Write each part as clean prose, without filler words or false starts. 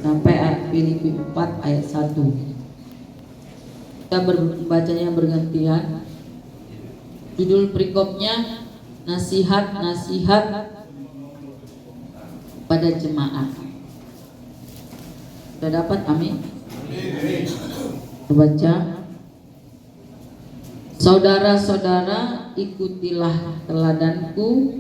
sampai Filipi 4 ayat 1. Kita membacanya bergantian. Judul perikopnya nasihat-nasihat pada jemaat. Sudah dapat? Amin. Baca. Saudara-saudara, ikutilah teladanku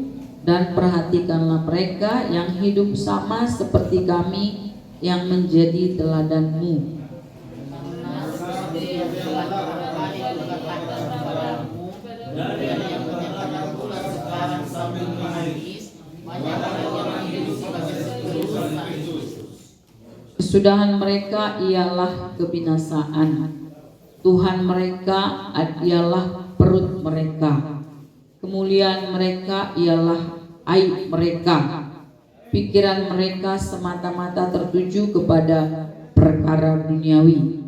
dan perhatikanlah mereka yang hidup sama seperti kami yang menjadi teladanmu. Kesudahan mereka ialah kebinasaan. Tuhan mereka ialah perut mereka. Kemuliaan mereka ialah aib mereka. Pikiran mereka semata-mata tertuju kepada perkara duniawi.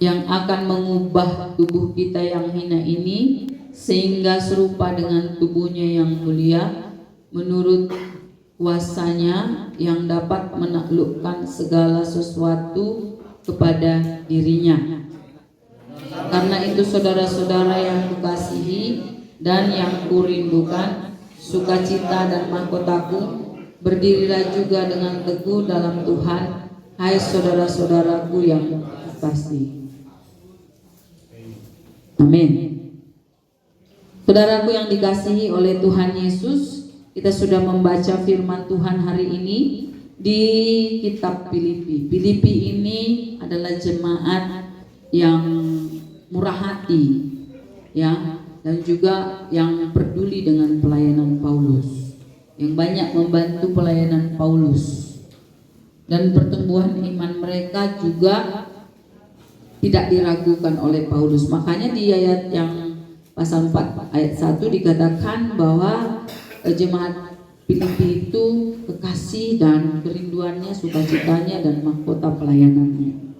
Yang akan mengubah tubuh kita yang hina ini sehingga serupa dengan tubuhnya yang mulia menurut kuasanya yang dapat menaklukkan segala sesuatu kepada dirinya. Karena itu saudara-saudara yang kukasihi dan yang kurindukan, sukacita dan mahkotaku, berdirilah juga dengan teguh dalam Tuhan, hai saudara-saudaraku yang kukasihi. Amin. Saudaraku yang dikasihi oleh Tuhan Yesus, kita sudah membaca firman Tuhan hari ini di kitab Filipi. Filipi ini adalah jemaat yang murah hati, ya, dan juga yang peduli dengan pelayanan Paulus, yang banyak membantu pelayanan Paulus, dan pertumbuhan iman mereka juga tidak diragukan oleh Paulus. Makanya di ayat yang pasal 4 ayat 1 dikatakan bahwa jemaat Filipi itu kekasih dan kerinduannya, sukacitanya dan mahkota pelayanannya.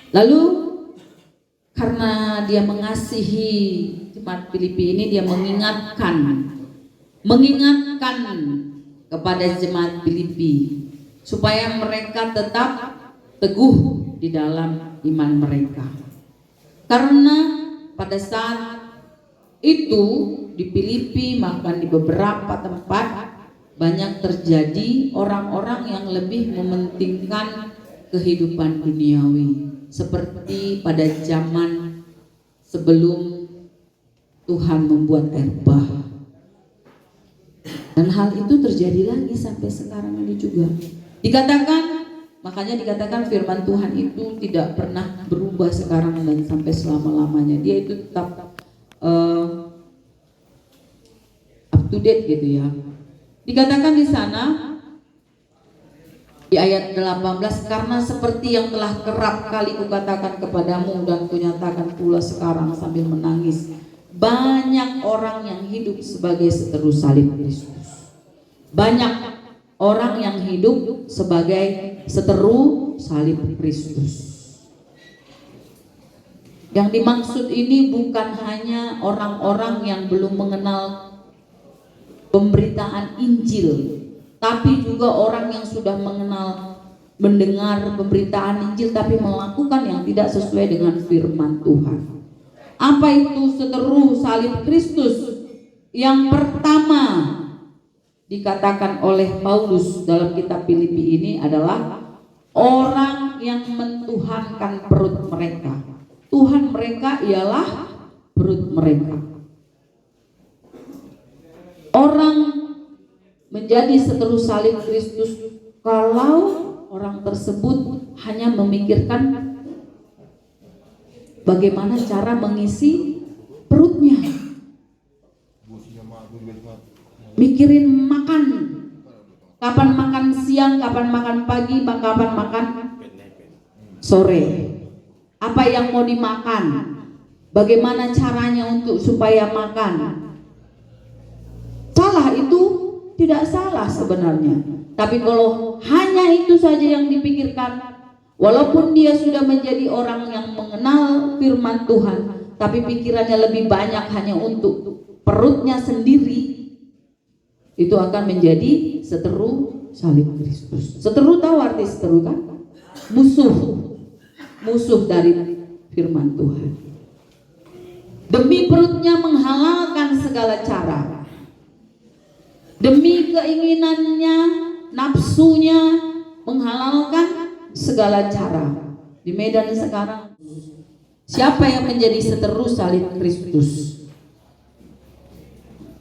Lalu karena dia mengasihi jemaat Filipi ini, dia mengingatkan kepada jemaat Filipi supaya mereka tetap teguh di dalam iman mereka. Karena pada saat itu di Filipi, bahkan di beberapa tempat banyak terjadi orang-orang yang lebih mementingkan kehidupan duniawi, seperti pada zaman sebelum Tuhan membuat air bah. Dan hal itu terjadi lagi sampai sekarang ini juga. Makanya dikatakan firman Tuhan itu tidak pernah berubah sekarang dan sampai selama-lamanya. Dia itu tetap up to date gitu ya. Dikatakan di sana di ayat 18, karena seperti yang telah kerap kali kukatakan kepadamu dan kunyatakan pula sekarang sambil menangis, banyak orang yang hidup sebagai seteru salib Kristus. Banyak orang yang hidup sebagai seteru salib Kristus. Yang dimaksud ini bukan hanya orang-orang yang belum mengenal pemberitaan Injil, tapi juga orang yang sudah mendengar pemberitaan Injil tapi melakukan yang tidak sesuai dengan firman Tuhan. Apa itu seteru salib Kristus? Yang pertama dikatakan oleh Paulus dalam kitab Filipi ini adalah orang yang mentuhankan perut mereka. Tuhan mereka ialah perut mereka. Orang menjadi seteru salib Kristus kalau orang tersebut hanya memikirkan bagaimana cara mengisi perutnya, mikirin makan, kapan makan siang, kapan makan pagi, kapan makan sore, apa yang mau dimakan, bagaimana caranya untuk supaya makan. Salah itu tidak salah sebenarnya, tapi kalau hanya itu saja yang dipikirkan, walaupun dia sudah menjadi orang yang mengenal firman Tuhan, tapi pikirannya lebih banyak hanya untuk perutnya sendiri, itu akan menjadi seteru salib Kristus. Seteru, tahu arti seteru kan? Musuh dari firman Tuhan. Demi perutnya menghalalkan segala cara, demi keinginannya, nafsunya menghalalkan segala cara. Di Medan sekarang, siapa yang menjadi seteru salib Kristus?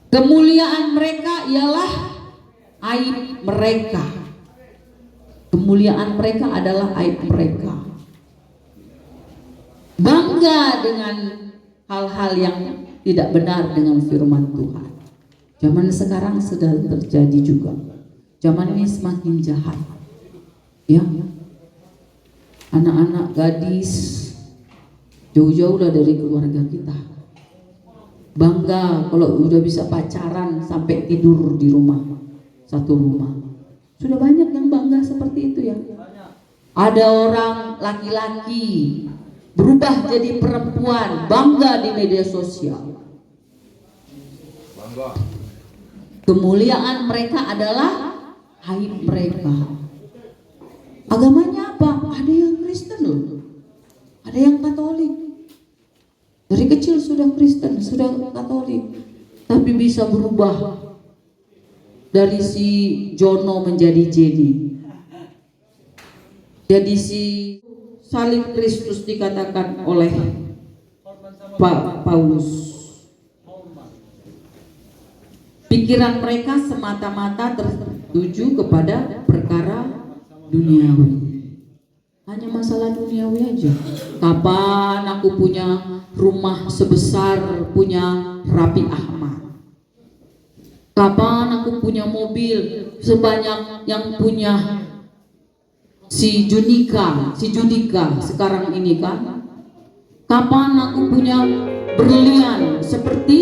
Kemuliaan mereka ialah aib mereka. Kemuliaan mereka adalah aib mereka. Bangga dengan hal-hal yang tidak benar dengan firman Tuhan. Zaman sekarang sedang terjadi juga. Zaman ini semakin jahat. Ya, anak-anak gadis jauh-jauh lah dari keluarga kita. Bangga kalau udah bisa pacaran sampai tidur di rumah, satu rumah. Sudah banyak yang bangga seperti itu ya. Ada orang laki-laki berubah jadi perempuan, bangga di media sosial. Kemuliaan mereka adalah aib mereka. Agamanya apa? Ada yang Kristen loh, ada yang Katolik. Dari kecil sudah Kristen, sudah Katolik, tapi bisa berubah dari si Jono menjadi Jenny. Jadi si salib Kristus dikatakan oleh Paulus, pikiran mereka semata-mata tertuju kepada perkara duniawi. Hanya masalah duniawi aja. Kapan aku punya rumah sebesar punya Raffi Ahmad? Kapan aku punya mobil sebanyak yang punya si Judika sekarang ini kan? Kapan aku punya berlian seperti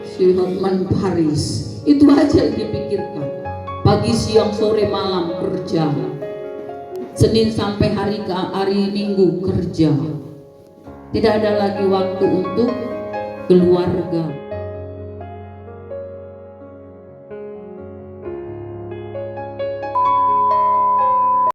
si Hotman Paris? Itu aja yang dipikirkan. Pagi, siang, sore, malam kerja. Senin sampai hari Minggu kerja. Tidak ada lagi waktu untuk keluarga.